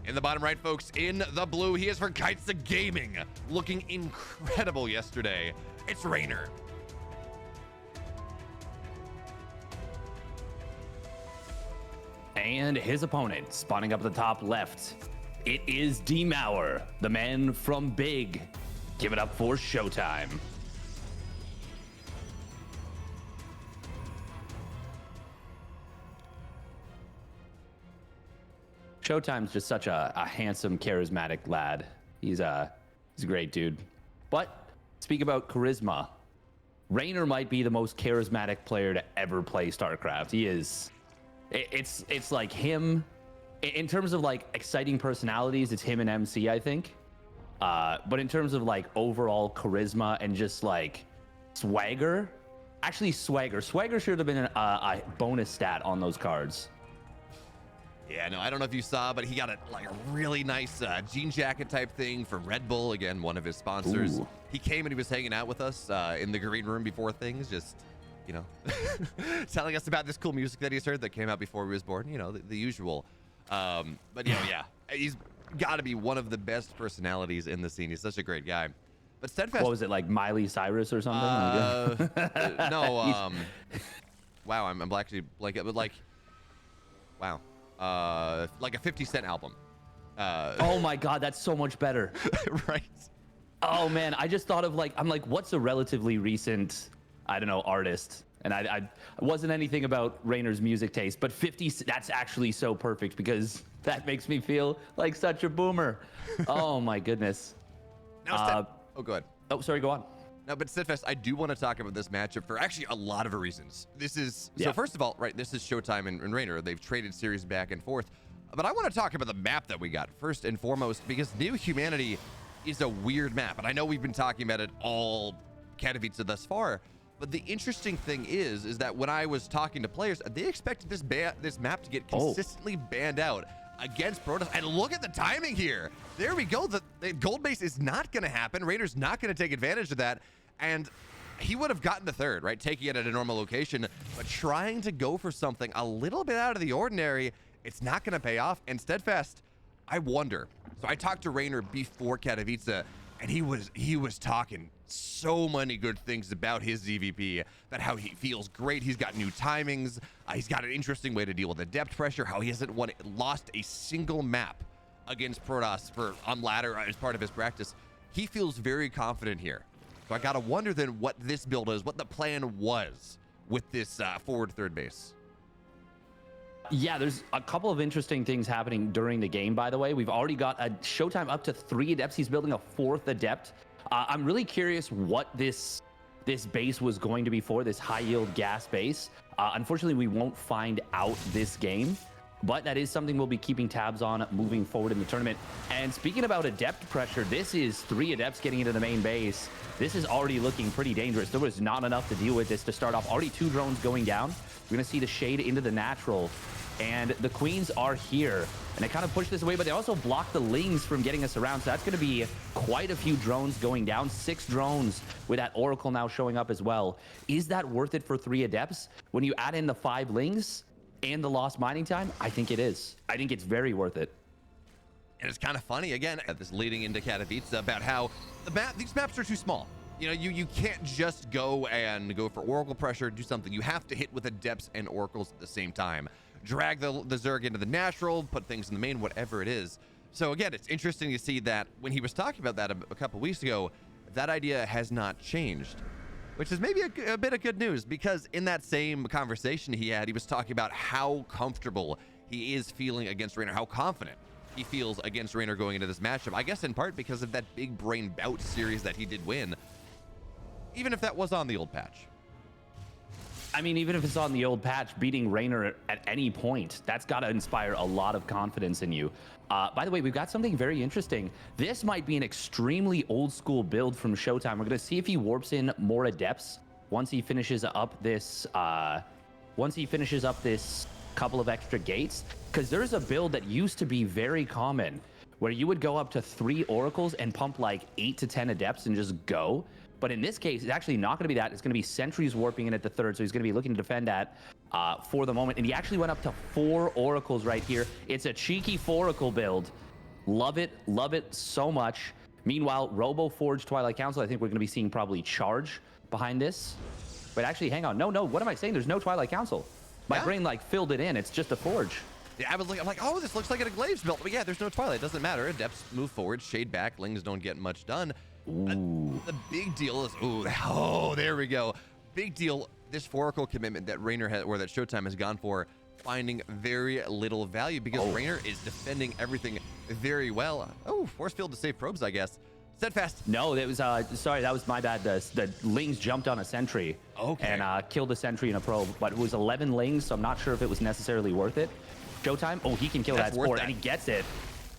In the bottom right, folks, in the blue, he is for Kites the Gaming. Looking incredible yesterday. It's Reynor. And his opponent, spawning up at the top left, it is D-Mauer, the man from Big. Give it up for ShoWTimE. ShoWTimE's just such a handsome, charismatic lad. He's a great dude. But speak about charisma, Reynor might be the most charismatic player to ever play StarCraft. He is. It's like him. In terms of like exciting personalities, it's him and MC, I think. But in terms of like overall charisma and just like swagger, actually swagger should have been a bonus stat on those cards. Yeah, no, I don't know if you saw, but he got a really nice jean jacket type thing from Red Bull, again, one of his sponsors. Ooh. He came and he was hanging out with us in the green room before things, just, you know, telling us about this cool music that he's heard that came out before he was born, you know, the usual. But, you know, yeah, he's got to be one of the best personalities in the scene. He's such a great guy. But Steadfast... What was it, like Miley Cyrus or something? No, wow, I'm actually like, but like, wow. Like a 50 Cent album. Oh my God, that's so much better. Right. Oh man, I just thought of like, I'm like, what's a relatively recent, I don't know, artist? And I wasn't anything about Reynor's music taste, but 50, that's actually so perfect because that makes me feel like such a boomer. Oh my goodness. Now, oh, go ahead. Oh, sorry, go on. No, but Steadfast, I do want to talk about this matchup for actually a lot of reasons. This is, so first of all, right, this is ShoWTimE and Reynor. They've traded series back and forth. But I want to talk about the map that we got first and foremost, because New Humanity is a weird map. And I know we've been talking about it all Katowice thus far. But the interesting thing is that when I was talking to players, they expected this map to get consistently banned out against Protoss. And look at the timing here. There we go. The gold base is not going to happen. Reynor's not going to take advantage of that. And he would have gotten the third, right? Taking it at a normal location, but trying to go for something a little bit out of the ordinary, it's not going to pay off. And Steadfast, I wonder. So I talked to Reynor before Katowice, and he was talking so many good things about his ZVP, about how he feels great. He's got new timings. He's got an interesting way to deal with the depth pressure, how he hasn't lost a single map against Protoss on ladder as part of his practice. He feels very confident here. So I gotta wonder then what this build is, what the plan was with this forward third base. Yeah, there's a couple of interesting things happening during the game, by the way. We've already got a ShoWTimE up to 3 adepts. He's building a 4th adept. I'm really curious what this base was going to be for, this high yield gas base. Unfortunately, we won't find out this game, but that is something we'll be keeping tabs on moving forward in the tournament. And speaking about adept pressure, this is 3 adepts getting into the main base. This is already looking pretty dangerous. There was not enough to deal with this to start off. Already 2 drones going down. We're gonna see the shade into the natural. And the queens are here. And they kind of push this away, but they also block the lings from getting us around. So that's gonna be quite a few drones going down. 6 drones with that Oracle now showing up as well. Is that worth it for 3 adepts? When you add in the 5 lings and the lost mining time, I think it is. I think it's very worth it. And it's kind of funny, again, at this leading into Katowice, about how these maps are too small. You know, you can't just go for Oracle pressure, do something. You have to hit with adepts and Oracles at the same time. Drag the Zerg into the natural, put things in the main, whatever it is. So again, it's interesting to see that when he was talking about that a couple weeks ago, that idea has not changed. Which is maybe a bit of good news, because in that same conversation he was talking about how comfortable he is feeling against Reynor, how confident he feels against Reynor going into this matchup. I guess in part because of that big brain bout series that he did win, even if that was on the old patch. I mean, even if it's on the old patch, beating Reynor at any point, that's got to inspire a lot of confidence in you. By the way, we've got something very interesting. This might be an extremely old school build from ShoWTimE. We're going to see if he warps in more adepts once he finishes up this couple of extra gates, because there's a build that used to be very common where you would go up to 3 oracles and pump like 8 to 10 adepts and just go. But in this case, it's actually not going to be that. It's going to be sentries warping in at the 3rd, so he's going to be looking to defend that for the moment. And he actually went up to 4 oracles right here. It's a cheeky 4-oracle build. Love it so much. Meanwhile, Robo Forge Twilight Council, I think we're going to be seeing probably Charge behind this. But actually, hang on. No, what am I saying? There's no Twilight Council. My brain like filled it in. It's just a Forge. Yeah, I'm like, oh, this looks like a Glaive's build. But yeah, there's no Twilight. It doesn't matter. Adepts move forward, shade back. Lings don't get much done. The big deal is, there we go. Big deal, this Oracle commitment that Reynor has, or that ShoWTimE has gone for, finding very little value because Reynor is defending everything very well. Oh, force field to save probes, I guess. Steadfast. No, that was sorry, that was my bad. The Lings jumped on a sentry and killed a sentry in a probe, but it was 11 Lings, so I'm not sure if it was necessarily worth it. ShoWTimE, oh, he can kill that sport, and he gets it.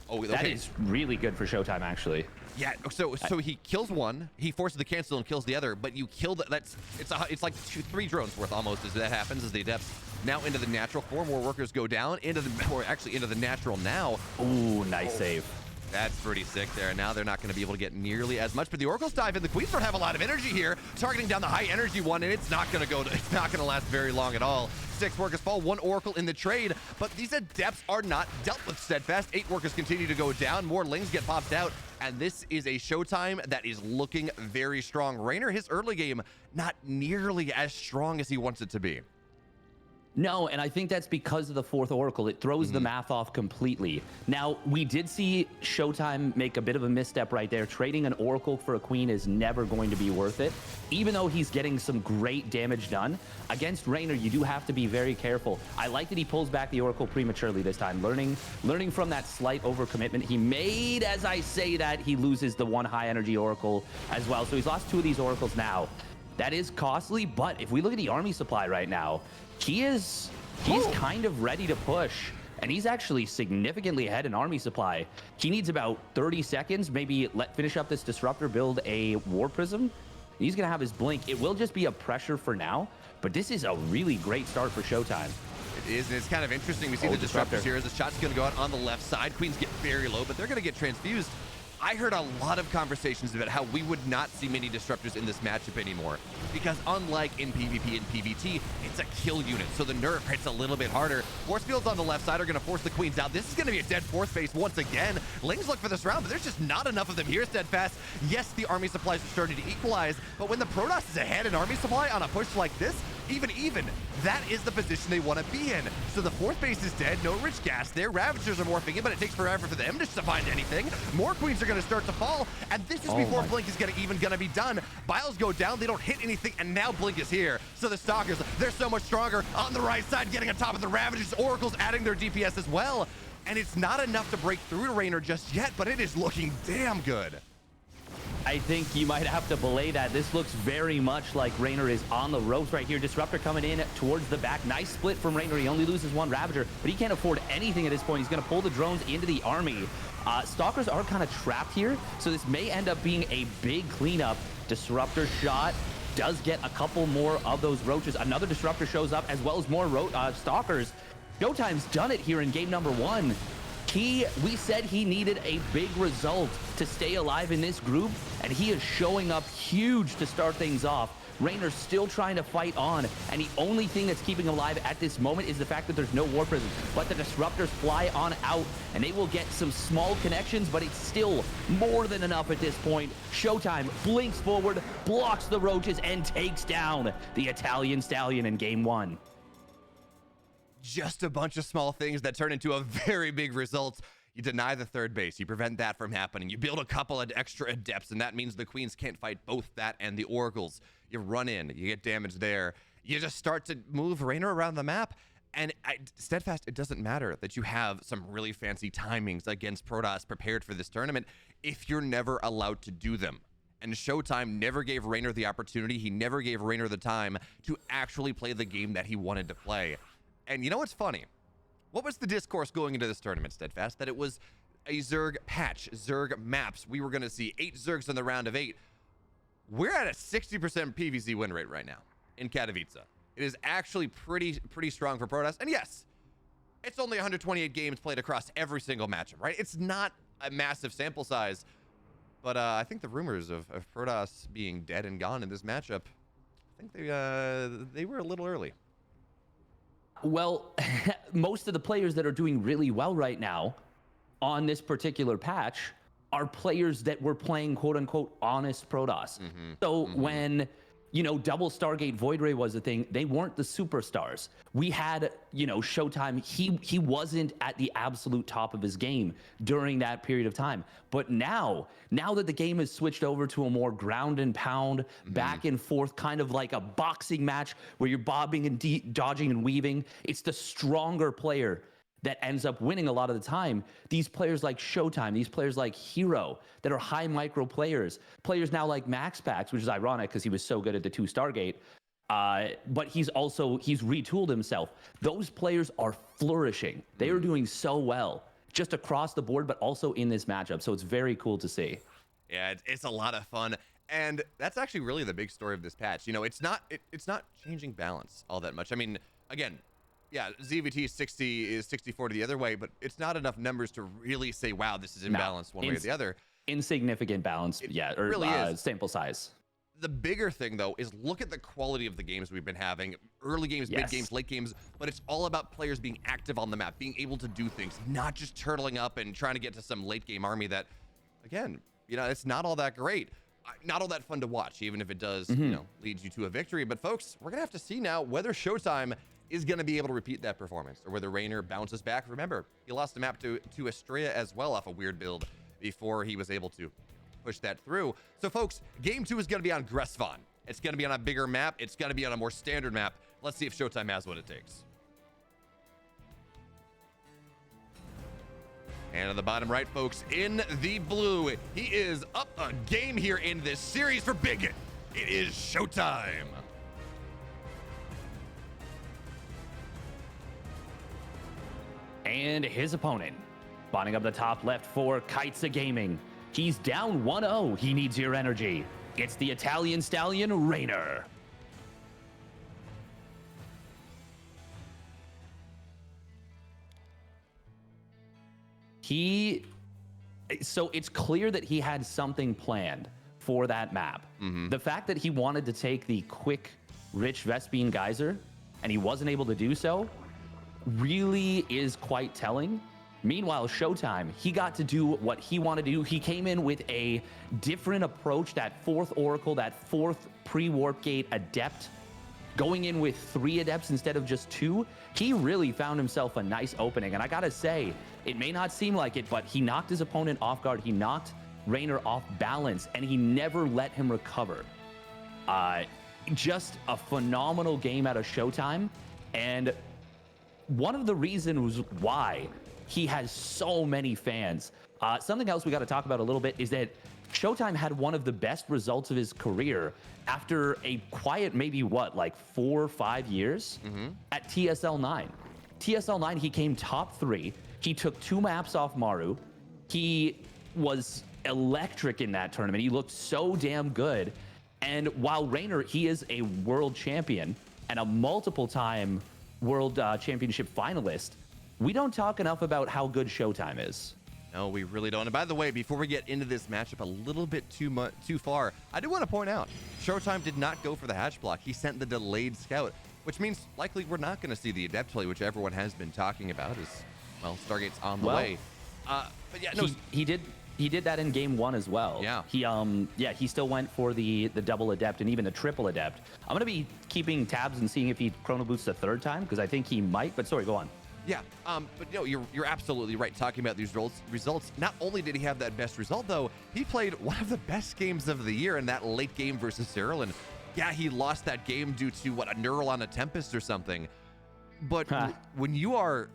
Oh, okay. That is really good for ShoWTimE, actually. Yeah, so he kills one, he forces the cancel and kills the other, but you killed it's like 3 drones worth almost as that happens as the Adepts now into the natural. 4 more workers go down into the natural now. Ooh, nice save. That's pretty sick there. Now they're not going to be able to get nearly as much, but the Oracles dive in. The Queens don't have a lot of energy here, targeting down the high energy one, and it's not going to last very long at all. 6 workers fall, 1 Oracle in the trade, but these Adepts are not dealt with steadfast. 8 workers continue to go down, more Lings get popped out, and this is a ShoWTimE that is looking very strong. Reynor, his early game, not nearly as strong as he wants it to be. No, and I think that's because of the 4th Oracle. It throws the math off completely. Now, we did see ShoWTimE make a bit of a misstep right there. Trading an Oracle for a Queen is never going to be worth it. Even though he's getting some great damage done, against Reynor, you do have to be very careful. I like that he pulls back the Oracle prematurely this time, learning from that slight overcommitment he made. As I say that, he loses the 1 high energy Oracle as well. So he's lost 2 of these Oracles now. That is costly, but if we look at the army supply right now, he's kind of ready to push, and he's actually significantly ahead in army supply. He needs about 30 seconds, maybe finish up this Disruptor, build a War Prism. He's gonna have his Blink. It will just be a pressure for now, but this is a really great start for ShoWTimE. It is, and it's kind of interesting. We see the Disruptors here as the shot's gonna go out on the left side. Queens get very low, but they're gonna get transfused. I heard a lot of conversations about how we would not see many Disruptors in this matchup anymore, because unlike in PvP and PvT, it's a kill unit, so the nerf hits a little bit harder. Force fields on the left side are going to force the Queens out. This is going to be a dead force base once again. Lings look for this round, but there's just not enough of them here, Steadfast. Yes, the army supplies are starting to equalize, but when the Protoss is ahead in army supply on a push like this, even, that is the position they want to be in. So the 4th base is dead, no rich gas there. Ravagers are morphing in, but it takes forever for them to find anything. More Queens are going to start to fall, and this is before Blink is even going to be done. Biles go down, they don't hit anything, and now Blink is here. So the Stalkers, they're so much stronger on the right side, getting on top of the Ravagers. Oracles adding their DPS as well. And it's not enough to break through to Reynor just yet, but it is looking damn good. I think you might have to belay that. This looks very much like Reynor is on the ropes right here. Disruptor coming in towards the back. Nice split from Reynor. He only loses 1 Ravager, but he can't afford anything at this point. He's going to pull the drones into the army. Stalkers are kind of trapped here, so this may end up being a big cleanup. Disruptor shot does get a couple more of those roaches. Another Disruptor shows up, as well as more Stalkers. ShoWTimE's done it here in game number 1. We said he needed a big result to stay alive in this group, and he is showing up huge to start things off. Reynor's still trying to fight on, and the only thing that's keeping him alive at this moment is the fact that there's no War Prism. But the Disruptors fly on out, and they will get some small connections, but it's still more than enough at this point. ShoWTimE blinks forward, blocks the roaches, and takes down the Italian Stallion in game 1. Just a bunch of small things that turn into a very big result. You deny the 3rd base, you prevent that from happening, you build a couple of extra Adepts, and that means the Queens can't fight both that and the Oracles. You run in, you get damage there, you just start to move Reynor around the map, and Steadfast, it doesn't matter that you have some really fancy timings against Protoss prepared for this tournament if you're never allowed to do them. And ShoWTimE never gave Reynor the opportunity, he never gave Reynor the time to actually play the game that he wanted to play. And you know what's funny? What was the discourse going into this tournament, Steadfast? That it was a Zerg patch, Zerg maps. We were going to see 8 Zergs in the round of 8. We're at a 60% PVZ win rate right now in Katowice. It is actually pretty strong for Protoss. And yes, it's only 128 games played across every single matchup, right? It's not a massive sample size. But I think the rumors of Protoss being dead and gone in this matchup, I think they were a little early. Well, most of the players that are doing really well right now on this particular patch are players that were playing quote unquote honest Protoss. So when, you know, double Stargate Void Ray was a thing, they weren't the superstars. We had, you know, ShoWTimE, he wasn't at the absolute top of his game during that period of time. But now that the game has switched over to a more ground and pound, back and forth, kind of like a boxing match where you're bobbing and dodging and weaving, it's the stronger player that ends up winning a lot of the time. These players like ShoWTimE, these players like Hero that are high micro players now like MaxPax, which is ironic because he was so good at the 2 Stargate, but he's retooled himself. Those players are flourishing. They are doing so well just across the board, but also in this matchup. So it's very cool to see. Yeah, it's a lot of fun. And that's actually really the big story of this patch. You know, it's not changing balance all that much. I mean, again, yeah, ZVT 60 is 64 to the other way, but it's not enough numbers to really say, wow, this is imbalanced one way or the other. Insignificant balance, or really is. Sample size. The bigger thing, though, is look at the quality of the games we've been having. Early games, mid games, late games, but it's all about players being active on the map, being able to do things, not just turtling up and trying to get to some late game army that, again, you know, it's not all that great. Not all that fun to watch, even if it does, you know, lead you to a victory. But folks, we're going to have to see now whether ShoWTimE is going to be able to repeat that performance, or whether Reynor bounces back. Remember, he lost a map to Estrella as well off a weird build before he was able to push that through. So folks, game 2 is going to be on Gressvon. It's going to be on a bigger map. It's going to be on a more standard map. Let's see if ShoWTimE has what it takes. And on the bottom right, folks, in the blue, he is up a game here in this series for Bigot. It is ShoWTimE. And his opponent, spawning up the top left for Kaitza Gaming. He's down 1-0. He needs your energy. It's the Italian stallion, Reynor. So it's clear that he had something planned for that map. The fact that he wanted to take the quick, rich Vespene Geyser, and he wasn't able to do so, really is quite telling. Meanwhile, ShoWTimE, he got to do what he wanted to do. He came in with a different approach, that 4th Oracle, that 4th pre-warp gate adept, going in with 3 adepts instead of just 2. He really found himself a nice opening. And I gotta say, it may not seem like it, but he knocked his opponent off guard. He knocked Reynor off balance, and he never let him recover. Just a phenomenal game out of ShoWTimE. And one of the reasons why he has so many fans. Something else we got to talk about a little bit is that ShoWTimE had one of the best results of his career after a quiet, maybe like 4 or 5 years at TSL 9. TSL 9, he came top 3. He took 2 maps off Maru. He was electric in that tournament. He looked so damn good. And while Reynor, he is a world champion and a multiple-time world championship finalist, we don't talk enough about how good ShoWTimE is. No, we really don't. And by the way, before we get into this matchup a little bit too far, I do want to point out, ShoWTimE did not go for the hatch block. He sent the delayed scout, which means likely we're not going to see the adept play, which everyone has been talking about. Is, well, Stargate's on the way. But yeah, no, he did that in game 1 as well. Yeah. He still went for the double adept and even the triple adept. I'm going to be keeping tabs and seeing if he chrono boosts a 3rd time, because I think he might. But sorry, go on. Yeah, but no, you're absolutely right talking about these results. Not only did he have that best result, though, he played one of the best games of the year in that late game versus Cyril. And yeah, he lost that game due to, what, a neural on a Tempest or something. But when you are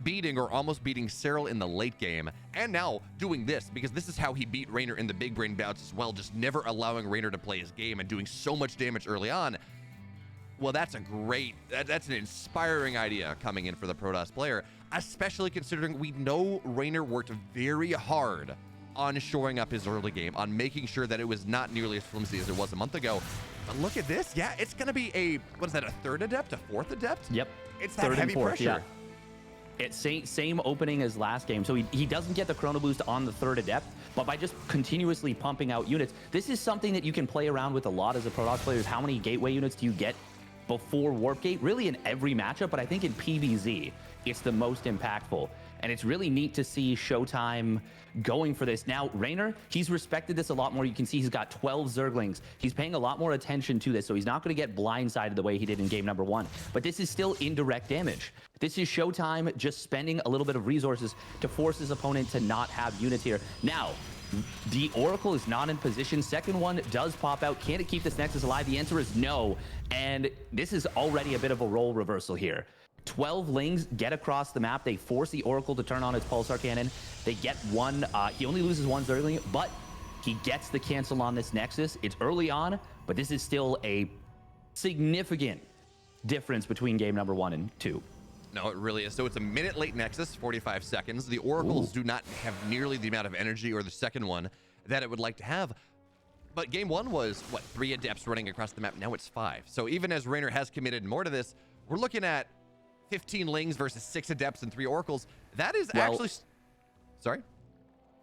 beating or almost beating Cyril in the late game, and now doing this, because this is how he beat Reynor in the big brain bouts as well, just never allowing Reynor to play his game and doing so much damage early on. Well, that's an inspiring idea coming in for the Protoss player, especially considering we know Reynor worked very hard on shoring up his early game, on making sure that it was not nearly as flimsy as it was a month ago. But look at this. Yeah, it's going to be a 3rd adept, a 4th adept? Yep. It's that heavy pressure. Yeah. It's same opening as last game. So he doesn't get the chrono boost on the 3rd adept, but by just continuously pumping out units, this is something that you can play around with a lot as a Protoss player. How many gateway units do you get before Warp Gate? Really in every matchup, but I think in PvZ, it's the most impactful. And it's really neat to see ShoWTimE going for this. Now, Reynor, he's respected this a lot more. You can see he's got 12 Zerglings. He's paying a lot more attention to this, so he's not going to get blindsided the way he did in game number 1. But this is still indirect damage. This is ShoWTimE just spending a little bit of resources to force his opponent to not have units here. Now, the Oracle is not in position. Second one does pop out. Can it keep this Nexus alive? The answer is no. And this is already a bit of a role reversal here. 12 Lings get across the map. They force the Oracle to turn on its Pulsar Cannon. They get one. He only loses one Zergling, but he gets the cancel on this Nexus. It's early on, but this is still a significant difference between game number 1 and 2. No, it really is. So it's a minute late Nexus, 45 seconds. The Oracles do not have nearly the amount of energy, or the second one, that it would like to have. But game 1 was, what, 3 Adepts running across the map? Now it's 5. So even as Reynor has committed more to this, we're looking at 15 Lings versus 6 Adepts and 3 Oracles. That is actually... Sorry?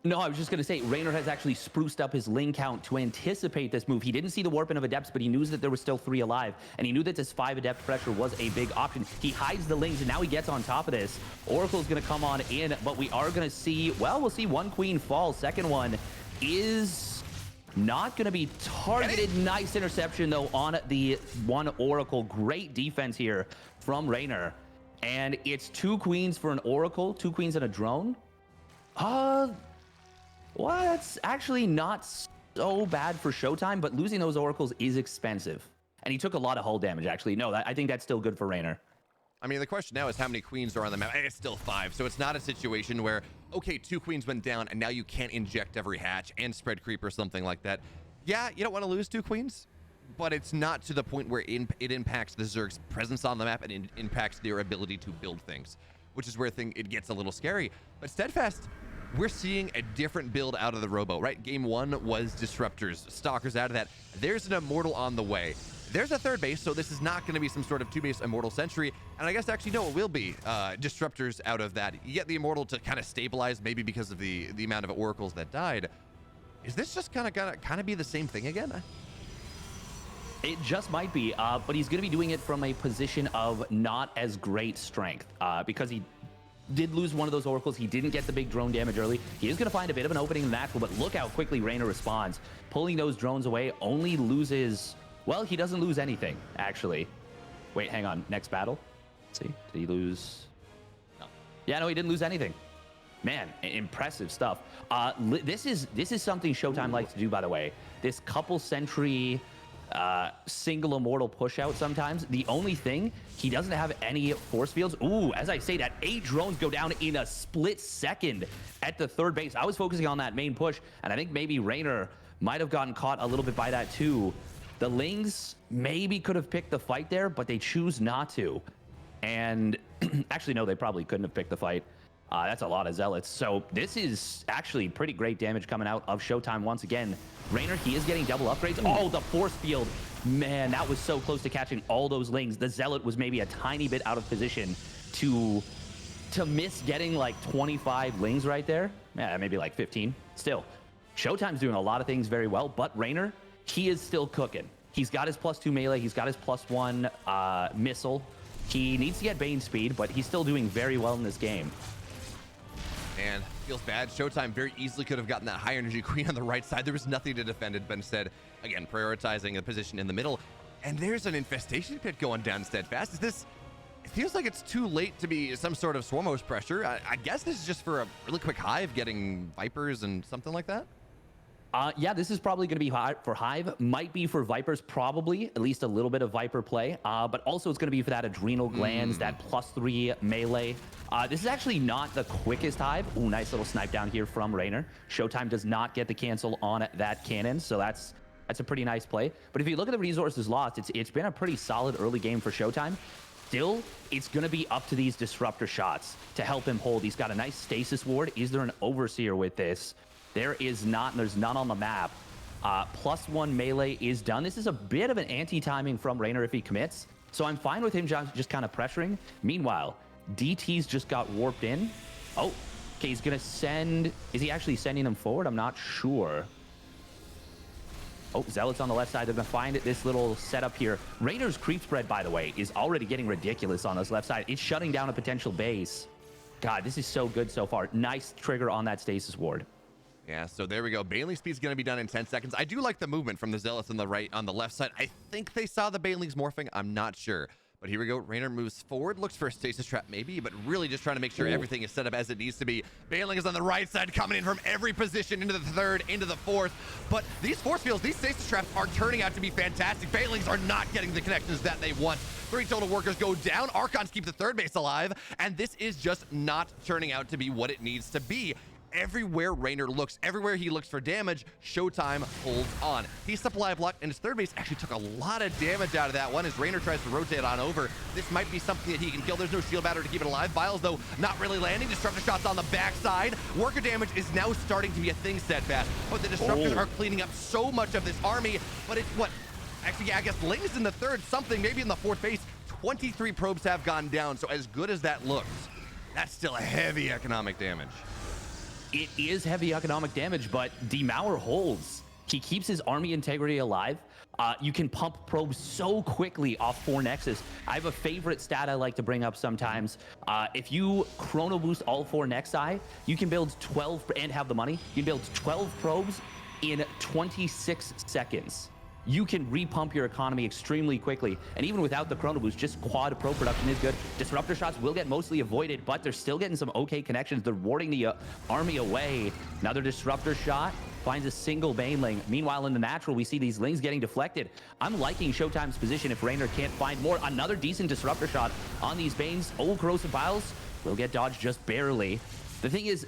No, I was just going to say, Reynor has actually spruced up his Ling count to anticipate this move. He didn't see the warping of Adepts, but he knew that there was still 3 alive, and he knew that this 5 Adept pressure was a big option. He hides the Lings, and now he gets on top of this. Oracle's going to come on in, but we are going to see, well, we'll see one Queen fall. Second one is not going to be targeted. Nice interception, though, on the one Oracle. Great defense here from Reynor. And it's 2 Queens for an Oracle, 2 Queens and a drone. Well, that's actually not so bad for ShoWTimE, but losing those Oracles is expensive. And he took a lot of hull damage, actually. No, I think that's still good for Reynor. I mean, the question now is how many Queens are on the map. It's still 5, so it's not a situation where, okay, 2 Queens went down, and now you can't inject every hatch and spread creep or something like that. Yeah, you don't want to lose 2 Queens, but it's not to the point where it impacts the Zerg's presence on the map and it impacts their ability to build things, which is where it gets a little scary. But Steadfast, we're seeing a different build out of the Robo, right? Game 1 was Disruptors, Stalkers out of that. There's an Immortal on the way. There's a 3rd base, so this is not going to be some sort of 2-base Immortal Sentry. And I guess actually, no, it will be Disruptors out of that. You get the Immortal to kind of stabilize, maybe because of the amount of Oracles that died. Is this just gonna be the same thing again? It just might be, but he's going to be doing it from a position of not as great strength because he did lose one of those Oracles. He didn't get the big drone damage early. He is going to find a bit of an opening in the natural, but look how quickly Reynor responds. Pulling those drones away only loses... Well, he doesn't lose anything, actually. Wait, hang on. Next battle? Let's see. Did he lose? No. Yeah, no, he didn't lose anything. Man, impressive stuff. This is something ShoWTimE likes to do, by the way. This couple sentry... single Immortal push out sometimes. The only thing, he doesn't have any force fields. Ooh, as I say that, 8 drones go down in a split second at the 3rd base. I was focusing on that main push, and I think maybe Reynor might have gotten caught a little bit by that too. The Lings maybe could have picked the fight there, but they choose not to. And actually, no, they probably couldn't have picked the fight. That's a lot of Zealots. So this is actually pretty great damage coming out of ShoWTimE once again. Reynor, he is getting double upgrades. Oh, the force field. Man, that was so close to catching all those Lings. The Zealot was maybe a tiny bit out of position to miss getting like 25 Lings right there. Yeah, maybe like 15. Still, ShoWTimE's doing a lot of things very well, but Reynor, he is still cooking. He's got his +2 melee. He's got his +1 missile. He needs to get Bane speed, but he's still doing very well in this game. And feels bad. ShoWTimE very easily could have gotten that high energy Queen on the right side. There was nothing to defend it, but instead, again, prioritizing a position in the middle. And there's an infestation pit going down Steadfast. It feels like it's too late to be some sort of Swarm Host pressure. I guess this is just for a really quick Hive getting Vipers and something like that. Yeah, this is probably going to be for Hive. Might be for Vipers, probably. At least a little bit of Viper play. But also it's going to be for that Adrenal Glands, that +3 melee. This is actually not the quickest Hive. Ooh, nice little snipe down here from Reynor. ShoWTimE does not get the cancel on that cannon, so that's a pretty nice play. But if you look at the resources lost, it's been a pretty solid early game for ShoWTimE. Still, it's going to be up to these Disruptor shots to help him hold. He's got a nice Stasis Ward. Is there an Overseer with this? There is not, and there's none on the map. +1 melee is done. This is a bit of an anti-timing from Reynor if he commits. So I'm fine with him just kind of pressuring. Meanwhile, DT's just got warped in. Oh, okay, he's going to send... Is he actually sending them forward? I'm not sure. Oh, Zealots on the left side. They're going to find this little setup here. Reynor's creep spread, by the way, is already getting ridiculous on this left side. It's shutting down a potential base. God, this is so good so far. Nice trigger on that stasis ward. Yeah, so there we go. Baneling speed's going to be done in 10 seconds. I do like the movement from the Zealots on the left side. I think they saw the Banelings morphing. I'm not sure. But here we go. Reynor moves forward, looks for a stasis trap maybe, but really just trying to make sure everything is set up as it needs to be. Baneling is on the right side, coming in from every position into the third, into the fourth. But these force fields, these stasis traps are turning out to be fantastic. Banelings are not getting the connections that they want. 3 total workers go down. Archons keep the third base alive, and this is just not turning out to be what it needs to be. Everywhere Reynor looks, everywhere he looks for damage, ShoWTimE holds on. He's supply blocked, and his third base actually took a lot of damage out of that one as Reynor tries to rotate on over. This might be something that he can kill. There's no shield battery to keep it alive. Vials, though, not really landing. Disruptor shots on the backside. Worker damage is now starting to be a thing, Steadfast, but the Disruptors are cleaning up so much of this army, but it's what? Actually, yeah, I guess Ling's in the third, something, maybe in the fourth base. 23 probes have gone down, so as good as that looks, that's still a heavy economic damage. It is heavy economic damage, but Demauer holds. He keeps his army integrity alive. You can pump probes so quickly off 4 Nexus. I have a favorite stat I like to bring up sometimes. If you chrono boost all 4 Nexi, you can build 12 and have the money. You can build 12 probes in 26 seconds. You can repump your economy extremely quickly. And even without the chrono boost, just quad probe production is good. Disruptor shots will get mostly avoided, but they're still getting some okay connections. They're warding the army away. Another disruptor shot finds a single Baneling. Meanwhile, in the natural, we see these Lings getting deflected. I'm liking ShoWTimE's position if Reynor can't find more. Another decent disruptor shot on these Banes. Oh, corrosive vials will get dodged just barely. The thing is,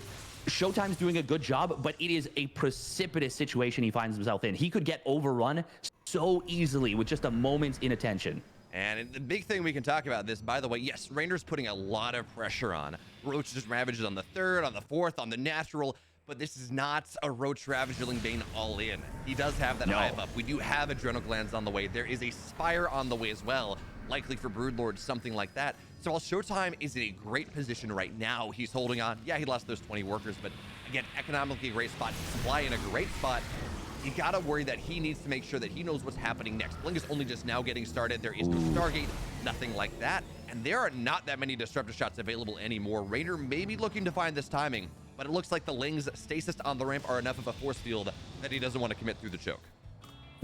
ShoWTimE's doing a good job, but it is a precipitous situation he finds himself in. He could get overrun so easily with just a moment's inattention. And the big thing we can talk about this, by the way, yes, Reynor's putting a lot of pressure on. Roach just ravages on the third, on the fourth, on the natural, but this is not a Roach ravaging Bane all in. He does have that hive up. We do have Adrenal Glands on the way. There is a Spire on the way as well, likely for Broodlord, something like that. So while ShoWTimE is in a great position right now, he's holding on. Yeah, he lost those 20 workers, but again, economically a great spot. Supply in a great spot. You gotta worry that he needs to make sure that he knows what's happening next. Blink is only just now getting started. There is no Stargate, nothing like that. And there are not that many disruptor shots available anymore. Reynor may be looking to find this timing, but it looks like the Lings stasis on the ramp are enough of a force field that he doesn't want to commit through the choke.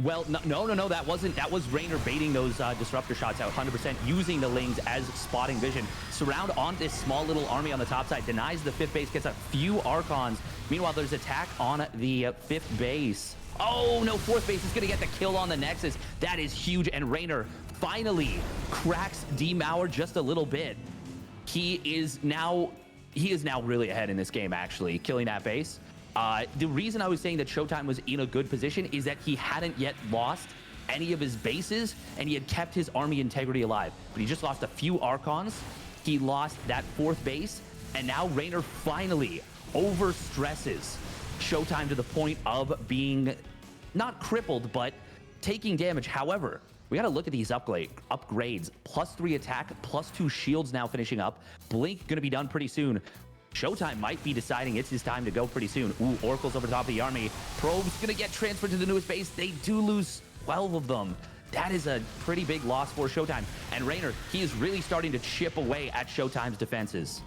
Well, no, that was Reynor baiting those disruptor shots out 100%, using the Lings as spotting vision. Surround on this small little army on the top side, denies the 5th base, gets a few Archons. Meanwhile, there's attack on the 5th base. Oh, no, 4th base is going to get the kill on the Nexus. That is huge, and Reynor finally cracks Demauer just a little bit. He is now really ahead in this game, actually, killing that base. The reason I was saying that ShoWTimE was in a good position is that he hadn't yet lost any of his bases, and he had kept his army integrity alive. But he just lost a few Archons. He lost that 4th base, and now Reynor finally overstresses ShoWTimE to the point of being not crippled, but taking damage. However, we got to look at these upgrades. +3 attack, +2 shields now finishing up. Blink going to be done pretty soon. ShoWTimE might be deciding it's his time to go pretty soon. Ooh, Oracle's over top of the army. Probe's gonna get transferred to the newest base. They do lose 12 of them. That is a pretty big loss for ShoWTimE. And Reynor, he is really starting to chip away at ShoWTimE's defenses.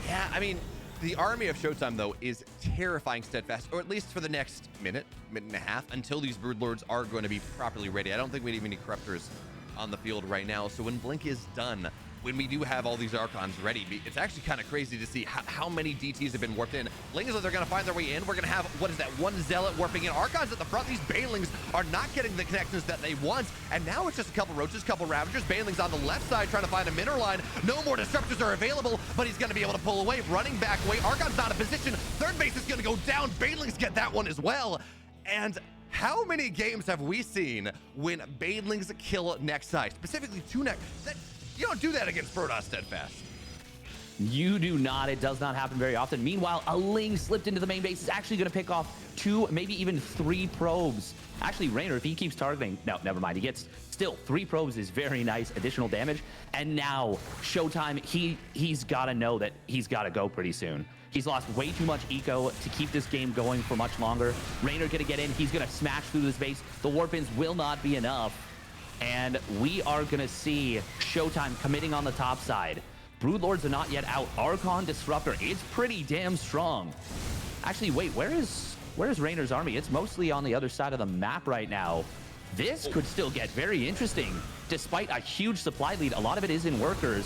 Yeah, I mean, the army of ShoWTimE, though, is terrifying Steadfast, or at least for the next minute and a half, until these Broodlords are going to be properly ready. I don't think we have any Corruptors on the field right now, so when Blink is done, when we do have all these Archons ready, it's actually kind of crazy to see how many DTs have been warped in. Lings are they're going to find their way in. We're going to have, what is that, 1 Zealot warping in. Archons at the front. These Banelings are not getting the connections that they want. And now it's just a couple Roaches, couple Ravagers. Banelings on the left side trying to find a mineral line. No more Disruptors are available, but he's going to be able to pull away. Running back away. Archon's not in position. Third base is going to go down. Banelings get that one as well. And how many games have we seen when Banelings kill Nexi? Specifically 2 Nex. You don't do that against Protoss, Steadfast. You do not. It does not happen very often. Meanwhile, a Ling slipped into the main base. Is actually going to pick off 2, maybe even 3 probes. Actually, Reynor, if he keeps targeting... No, never mind. He gets... Still, 3 probes is very nice additional damage. And now, ShoWTimE, he's got to know that he's got to go pretty soon. He's lost way too much eco to keep this game going for much longer. Reynor going to get in. He's going to smash through this base. The warp-ins will not be enough. And we are going to see ShoWTimE committing on the top side. Broodlords are not yet out. Archon Disruptor, it's pretty damn strong. Actually, wait, where's Reynor's army? It's mostly on the other side of the map right now. This could still get very interesting. Despite a huge supply lead, a lot of it is in workers.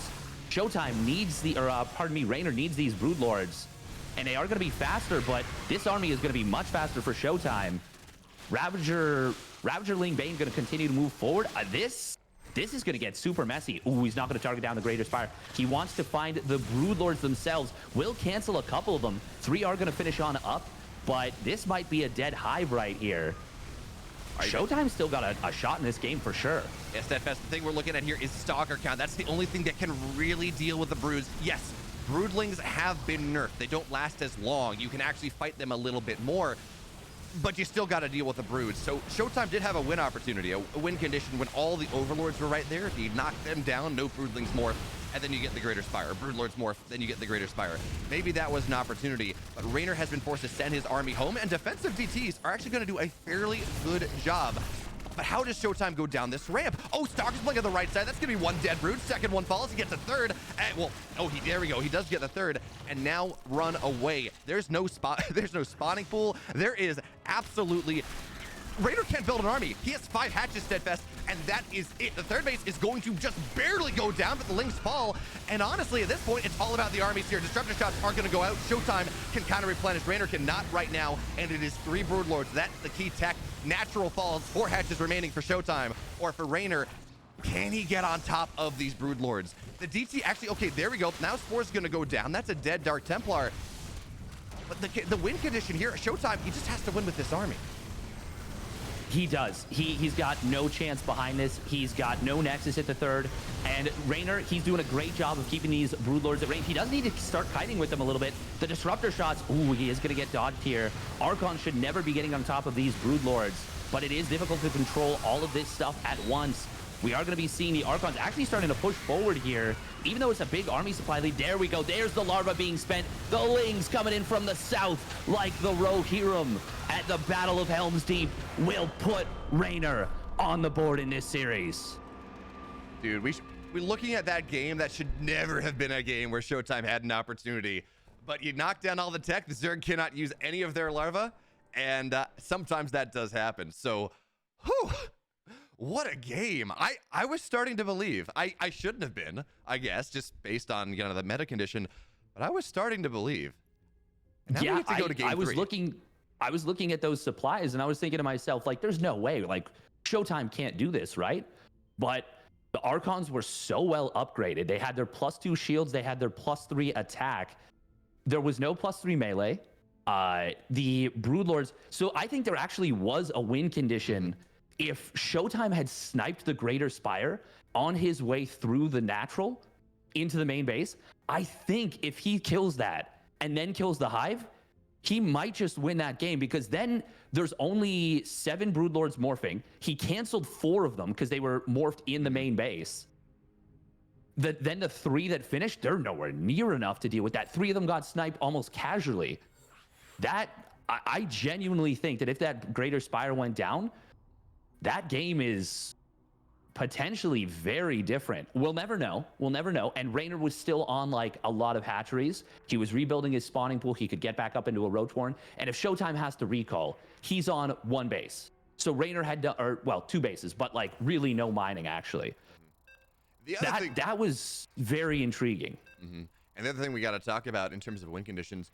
ShoWTimE needs the, Reynor needs these Broodlords. And they are going to be faster, but this army is going to be much faster for ShoWTimE. Ravager Ling Bane going to continue to move forward. This is going to get super messy. Ooh, he's not going to target down the Greater Spire. He wants to find the Broodlords themselves. Will cancel a couple of them. 3 are going to finish on up, but this might be a dead hive right here. ShoWTimE still got a shot in this game for sure. Yeah, Steadfast, the thing we're looking at here is Stalker count. That's the only thing that can really deal with the Broods. Yes, Broodlings have been nerfed. They don't last as long. You can actually fight them a little bit more, but you still got to deal with the Broods. So ShoWTimE did have a win opportunity, a win condition when all the Overlords were right there. If you knock them down, no Broodlings morph, and then you get the Greater Spire. Broodlords morph, then you get the Greater Spire. Maybe that was an opportunity, but Reynor has been forced to send his army home, and defensive DTs are actually going to do a fairly good job. But how does ShoWTimE go down this ramp? Oh, Stalker's playing on the right side. That's going to be one dead Brood. Second one falls. He gets a third. And, there we go. He does get the third. And now run away. There's no spawning pool. There is absolutely... Reynor can't build an army. He has 5 hatches, Steadfast, and that is it. The third base is going to just barely go down, but the Lings fall. And honestly, at this point, it's all about the armies here. Disruptor shots aren't going to go out. ShoWTimE can kind of replenish. Reynor cannot right now, and it is 3 Broodlords. That's the key tech. Natural falls, 4 hatches remaining for ShoWTimE. Or for Reynor, can he get on top of these Broodlords? The DT actually, okay, there we go. Now Spore's going to go down. That's a dead Dark Templar. But the win condition here, ShoWTimE, he just has to win with this army. He does. He's got no chance behind this. He's got no Nexus at the third. And Reynor, he's doing a great job of keeping these Broodlords at range. He does need to start kiting with them a little bit. The Disruptor shots, ooh, he is going to get dodged here. Archon should never be getting on top of these Broodlords, but it is difficult to control all of this stuff at once. We are going to be seeing the Archons actually starting to push forward here, even though it's a big army supply lead. There we go. There's the larva being spent. The Lings coming in from the south like the Rohirrim at the Battle of Helm's Deep will put Reynor on the board in this series. Dude, we're looking at that game. That should never have been a game where ShoWTimE had an opportunity. But you knock down all the tech. The Zerg cannot use any of their larva. And sometimes that does happen. So, whew. What a game. I was starting to believe. I shouldn't have been, I guess, just based on the meta condition, but I was starting to believe. And now we get to go to game 3. I was looking at those supplies and I was thinking to myself, like, there's no way, like, ShoWTimE can't do this, right? But the Archons were so well upgraded. They had their +2 shields, they had their +3 attack. There was no +3 melee. The Broodlords, so I think there actually was a win condition if ShoWTimE had sniped the Greater Spire on his way through the natural into the main base. I think if he kills that and then kills the Hive, he might just win that game, because then there's only 7 Broodlords morphing. He canceled 4 of them because they were morphed in the main base. Then the 3 that finished, they're nowhere near enough to deal with that. 3 of them got sniped almost casually. I genuinely think that if that Greater Spire went down, that game is potentially very different. We'll never know. We'll never know. And Reynor was still on like a lot of hatcheries. He was rebuilding his spawning pool. He could get back up into a Rotorn. And if ShoWTimE has to recall, he's on 1 base. So Reynor had to, or well, 2 bases, but like really no mining actually. That was very intriguing. Mm-hmm. And the other thing we got to talk about in terms of win conditions,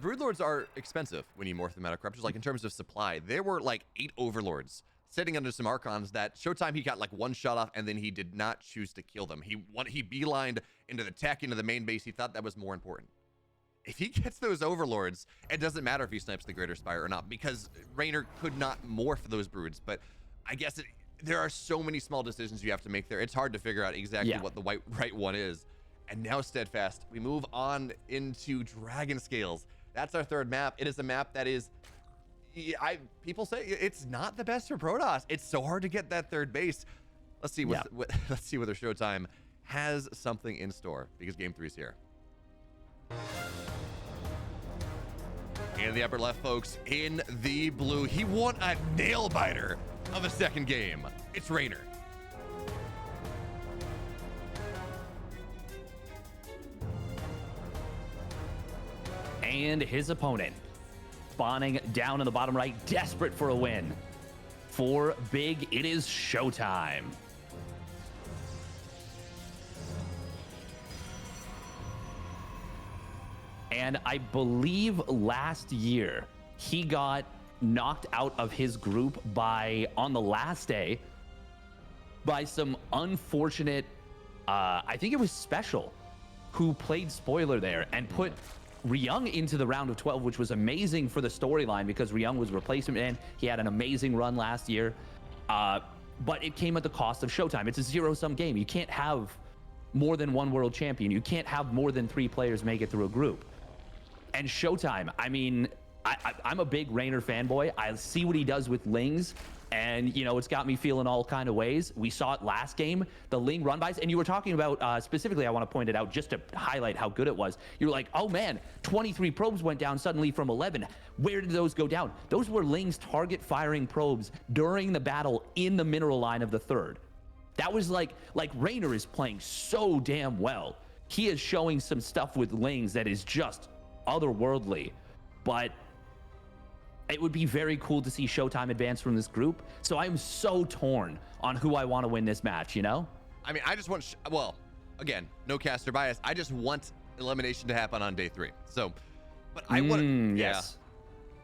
Broodlords are expensive when you morph them out of Corruptors. Like in terms of supply, there were like 8 Overlords sitting under some Archons that ShoWTimE, he got like 1 shot off, and then he did not choose to kill them. He beelined into the tech, into the main base. He thought that was more important. If he gets those Overlords, it doesn't matter if he snipes the Greater Spire or not, because Reynor could not morph those Broods. But I guess there are so many small decisions you have to make there. It's hard to figure out exactly what the right one is. And now Steadfast, we move on into Dragon Scales. That's our 3rd map. It is a map that is, people say it's not the best for Protoss. It's so hard to get that 3rd base. Let's see let's see whether ShoWTimE has something in store, because game 3 is here. In the upper left, folks, in the blue, he won a nail biter of a 2nd game. It's Reynor. And his opponent spawning down in the bottom right, desperate for a win. For big, it is ShoWTimE. And I believe last year he got knocked out of his group on the last day by some unfortunate, I think it was Special, who played spoiler there and put Reynor into the round of 12, which was amazing for the storyline because Reynor was replacement man. He had an amazing run last year, but it came at the cost of ShoWTimE. It's a zero-sum game. You can't have more than one world champion. You can't have more than 3 players make it through a group. And ShoWTimE, I mean, I'm a big Reynor fanboy. I see what he does with Lings, and, you know, it's got me feeling all kind of ways. We saw it last game, the Ling run-bys, and you were talking about, specifically, I want to point it out just to highlight how good it was. You were like, oh man, 23 probes went down suddenly from 11. Where did those go down? Those were Ling's target-firing probes during the battle in the mineral line of the 3rd. That was like Reynor is playing so damn well. He is showing some stuff with Lings that is just otherworldly, but it would be very cool to see ShoWTimE advance from this group. So I'm so torn on who I want to win this match, you know? I mean, I just want, well, again, no caster bias. I just want elimination to happen on day 3. So, but I want to, yes.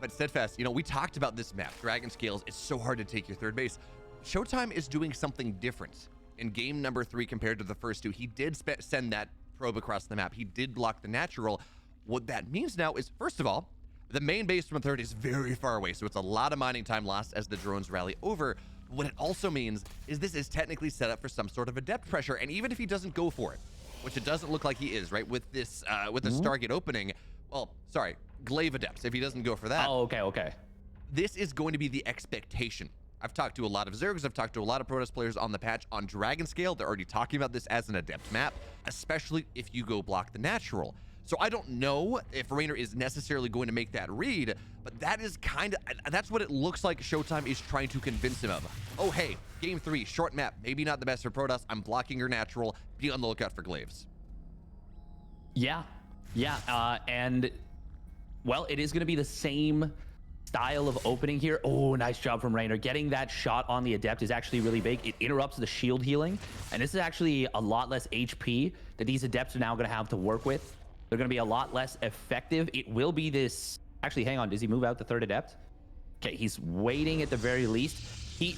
But Steadfast, you know, we talked about this map, Dragon Scales. It's so hard to take your 3rd base. ShoWTimE is doing something different in game number 3 compared to the first 2. He did send that probe across the map. He did block the natural. What that means now is, first of all, the main base from 3rd is very far away, so it's a lot of mining time lost as the drones rally over. What it also means is this is technically set up for some sort of a depth pressure, and even if he doesn't go for it, which it doesn't look like he is, right, with this, with the Stargate opening, well, sorry, Glaive Adepts, if he doesn't go for that. Oh, okay. This is going to be the expectation. I've talked to a lot of Zergs, I've talked to a lot of Protoss players on the patch on Dragon Scale. They're already talking about this as an Adept map, especially if you go block the natural. So I don't know if Reynor is necessarily going to make that read, but that is that's what it looks like ShoWTimE is trying to convince him of. Oh, hey, game 3, short map, maybe not the best for Protoss. I'm blocking your natural. Be on the lookout for Glaives. Yeah, and, well, it is going to be the same style of opening here. Oh, nice job from Reynor. Getting that shot on the Adept is actually really big. It interrupts the shield healing, and this is actually a lot less HP that these Adepts are now going to have to work with. They're going to be a lot less effective. It will be this... Actually, hang on. Does he move out the 3rd Adept? Okay, he's waiting at the very least. He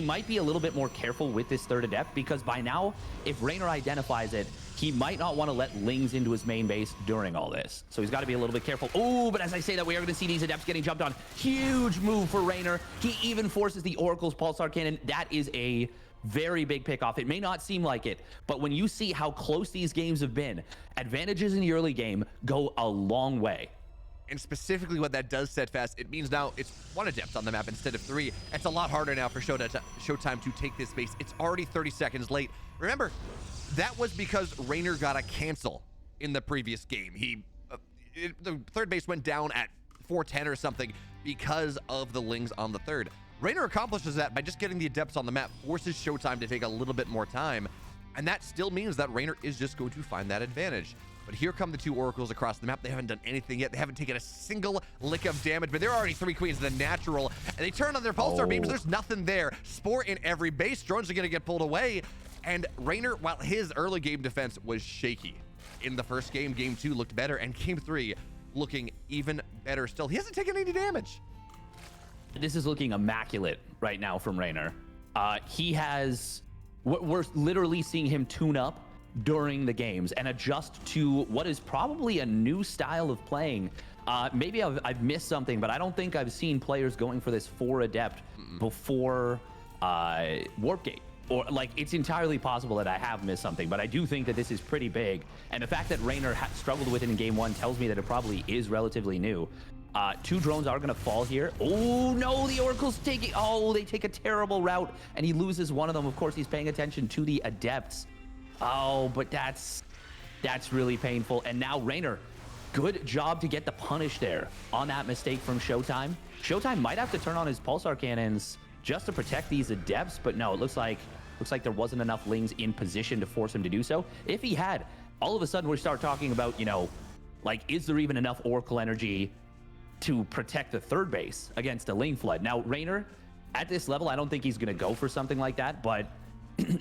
might be a little bit more careful with this 3rd Adept, because by now, if Reynor identifies it, he might not want to let Lings into his main base during all this. So he's got to be a little bit careful. Oh, but as I say that, we are going to see these Adepts getting jumped on. Huge move for Reynor. He even forces the Oracle's Pulsar Cannon. That is a very big pickoff. It may not seem like it, but when you see how close these games have been, advantages in the early game go a long way. And specifically what that does, Steadfast, it means now it's 1 Adept on the map instead of 3. It's a lot harder now for ShoWTimE to take this base. It's already 30 seconds late. Remember, that was because Reynor got a cancel in the previous game. The 3rd base went down at 410 or something because of the Lings on the 3rd. Reynor accomplishes that by just getting the Adepts on the map, forces ShoWTimE to take a little bit more time, and that still means that Reynor is just going to find that advantage. But here come the 2 Oracles across the map. They haven't done anything yet. They haven't taken a single lick of damage, but they're already 3 Queens of the natural, and they turn on their Pulsar beams. There's nothing there. Spore in every base. Drones are going to get pulled away, and Reynor, while his early game defense was shaky in the first game, game 2 looked better, and game 3 looking even better still. He hasn't taken any damage. This is looking immaculate right now from Reynor. We're literally seeing him tune up during the games and adjust to what is probably a new style of playing. Maybe I've missed something, but I don't think I've seen players going for this 4 Adept before Warp Gate. Or, like, it's entirely possible that I have missed something, but I do think that this is pretty big. And the fact that Reynor struggled with it in game 1 tells me that it probably is relatively new. 2 drones are going to fall here. Oh, no, the Oracle's taking... Oh, they take a terrible route, and he loses one of them. Of course, he's paying attention to the Adepts. Oh, but that's really painful. And now Reynor, good job to get the punish there on that mistake from ShoWTimE. ShoWTimE might have to turn on his Pulsar Cannons just to protect these Adepts, but no, it looks like there wasn't enough Lings in position to force him to do so. If he had, all of a sudden we start talking about, you know, Like, is there even enough Oracle energy to protect the third base against a Ling Flood? Now, Reynor, at this level, I don't think he's going to go for something like that, but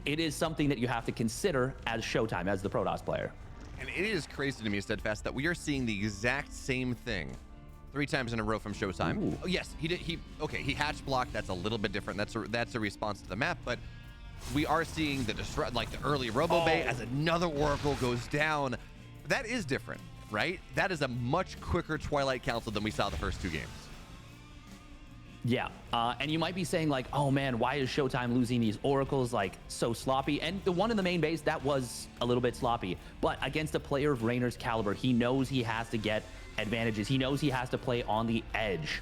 it is something that you have to consider as ShoWTimE, as the Protoss player. And it is crazy to me, Steadfast, that we are seeing the exact same thing 3 times in a row from ShoWTimE. Oh, yes, he hatch blocked. That's a little bit different. That's a response to the map, but we are seeing the early Robo Bay as another Oracle goes down. That is different, right? That is a much quicker Twilight Council than we saw the first 2 games. Yeah, and you might be saying like, oh man, why is ShoWTimE losing these Oracles like so sloppy? And the one in the main base, that was a little bit sloppy. But against a player of Reynor's caliber, he knows he has to get advantages. He knows he has to play on the edge.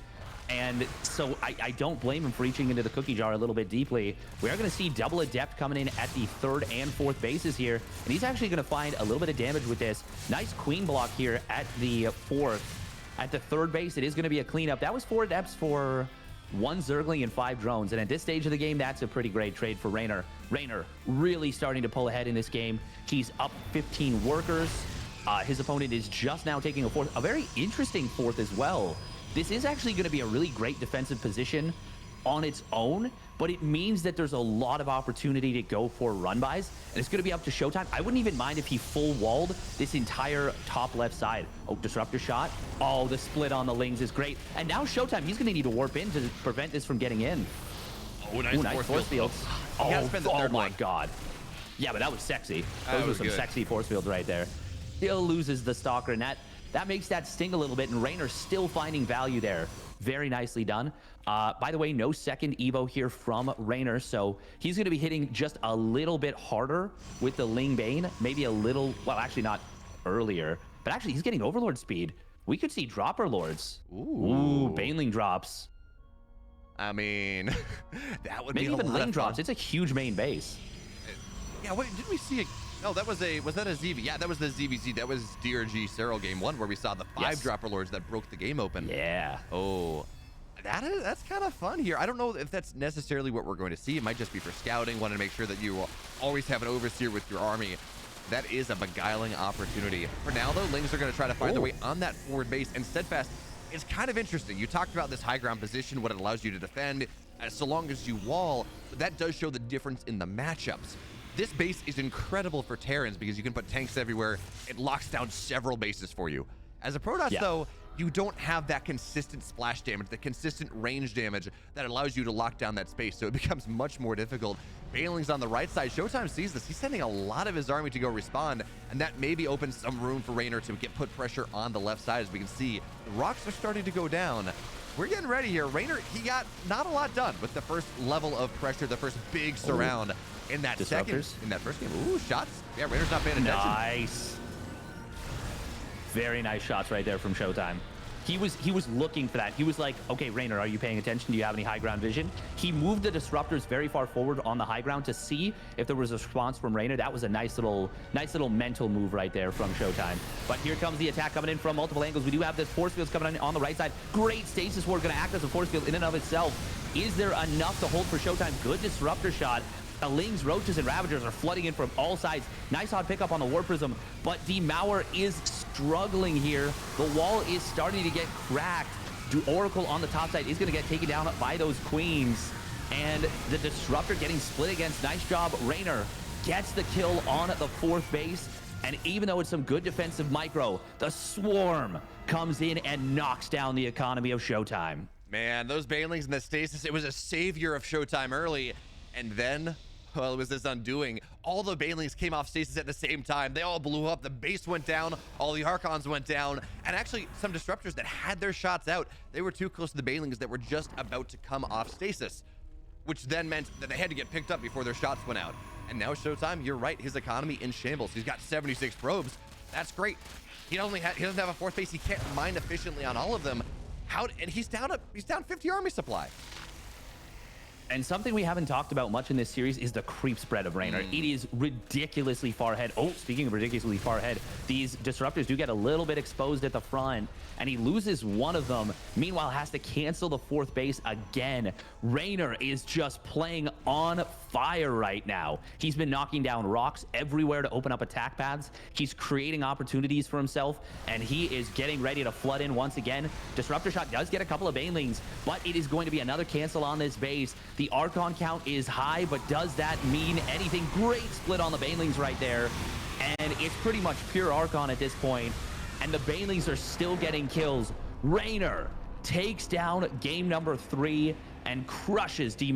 And so I don't blame him for reaching into the cookie jar a little bit deeply. We are going to see double Adept coming in at the 3rd and 4th bases here. And he's actually going to find a little bit of damage with this. Nice Queen block here at the 4th. At the 3rd base, it is going to be a cleanup. That was 4 Adepts for 1 Zergling and 5 drones. And at this stage of the game, that's a pretty great trade for Reynor. Reynor really starting to pull ahead in this game. He's up 15 workers. His opponent is just now taking a 4th, a very interesting 4th as well. This is actually going to be a really great defensive position on its own, but it means that there's a lot of opportunity to go for run buys, and it's going to be up to ShoWTimE. I wouldn't even mind if he full walled this entire top left side. Oh, disruptor shot. Oh, the split on the Lings is great. And now ShoWTimE, he's going to need to warp in to prevent this from getting in. Oh, nice force field. Oh my God. Yeah, but that was sexy. Those were some sexy force fields right there. Still loses the Stalker, and that makes that sting a little bit, and Reynor still finding value there. Very nicely done. By the way, no second Evo here from Reynor, so he's going to be hitting just a little bit harder with the Ling Bane. Maybe a little, well, actually not earlier, but actually he's getting Overlord speed. We could see Dropper Lords. Ooh, Baneling drops. I mean, that would maybe be even Ling drops. It's a huge main base. Yeah, wait, did we see a... No, was that a ZV? Yeah, that was the ZVZ. That was DRG Serral game 1 where we saw the 5 Dropper Lords that broke the game open. Yeah. Oh, that's kind of fun here. I don't know if that's necessarily what we're going to see. It might just be for scouting, wanting to make sure that you always have an overseer with your army. That is a beguiling opportunity. For now, though, Lings are going to try to find their way on that forward base, and Steadfast is kind of interesting. You talked about this high ground position, what it allows you to defend, so long as you wall, but that does show the difference in the matchups. This base is incredible for Terrans because you can put tanks everywhere. It locks down several bases for you. As a Protoss, though, you don't have that consistent splash damage, the consistent range damage that allows you to lock down that space, so it becomes much more difficult. Baneling's on the right side. ShoWTimE sees this. He's sending a lot of his army to go respond, and that maybe opens some room for Reynor to put pressure on the left side. As we can see, the rocks are starting to go down. We're getting ready here. Reynor, he got not a lot done with the first level of pressure, the first big surround. In that first game. Ooh, shots. Yeah, Reynor's not paying attention. Nice. Very nice shots right there from ShoWTimE. He was looking for that. He was like, okay, Reynor, are you paying attention? Do you have any high ground vision? He moved the disruptors very far forward on the high ground to see if there was a response from Reynor. That was a nice little mental move right there from ShoWTimE. But here comes the attack coming in from multiple angles. We do have this force fields coming in on the right side. Great stasis ward, going to act as a force field in and of itself. Is there enough to hold for ShoWTimE? Good disruptor shot. The Lings, Roaches, and Ravagers are flooding in from all sides. Nice hot pickup on the War Prism, but Demauer is struggling here. The wall is starting to get cracked. Oracle on the top side is going to get taken down by those Queens. And the Disruptor getting split against. Nice job. Reynor gets the kill on the 4th base. And even though it's some good defensive micro, the Swarm comes in and knocks down the economy of ShoWTimE. Man, those Banelings and the Stasis, it was a savior of ShoWTimE early. And then, well, it was this undoing. All the Banelings came off stasis at the same time. They all blew up. The base went down. All the Archons went down. And actually, some Disruptors that had their shots out, they were too close to the Banelings that were just about to come off stasis, which then meant that they had to get picked up before their shots went out. And now ShoWTimE, you're right, his economy in shambles. He's got 76 probes. That's great. He doesn't have a 4th base. He can't mine efficiently on all of them. And he's down 50 army supply. And something we haven't talked about much in this series is the creep spread of Reynor. It is ridiculously far ahead. Oh, speaking of ridiculously far ahead, these disruptors do get a little bit exposed at the front, and he loses one of them. Meanwhile, has to cancel the 4th base again. Reynor is just playing on fire right now. He's been knocking down rocks everywhere to open up attack paths. He's creating opportunities for himself, and he is getting ready to flood in once again. Disruptor shot does get a couple of banelings, but it is going to be another cancel on this base. The Archon count is high, but does that mean anything? Great split on the banelings right there, and it's pretty much pure Archon at this point, and the banelings are still getting kills. Reynor takes down game number 3 and crushes D-Map.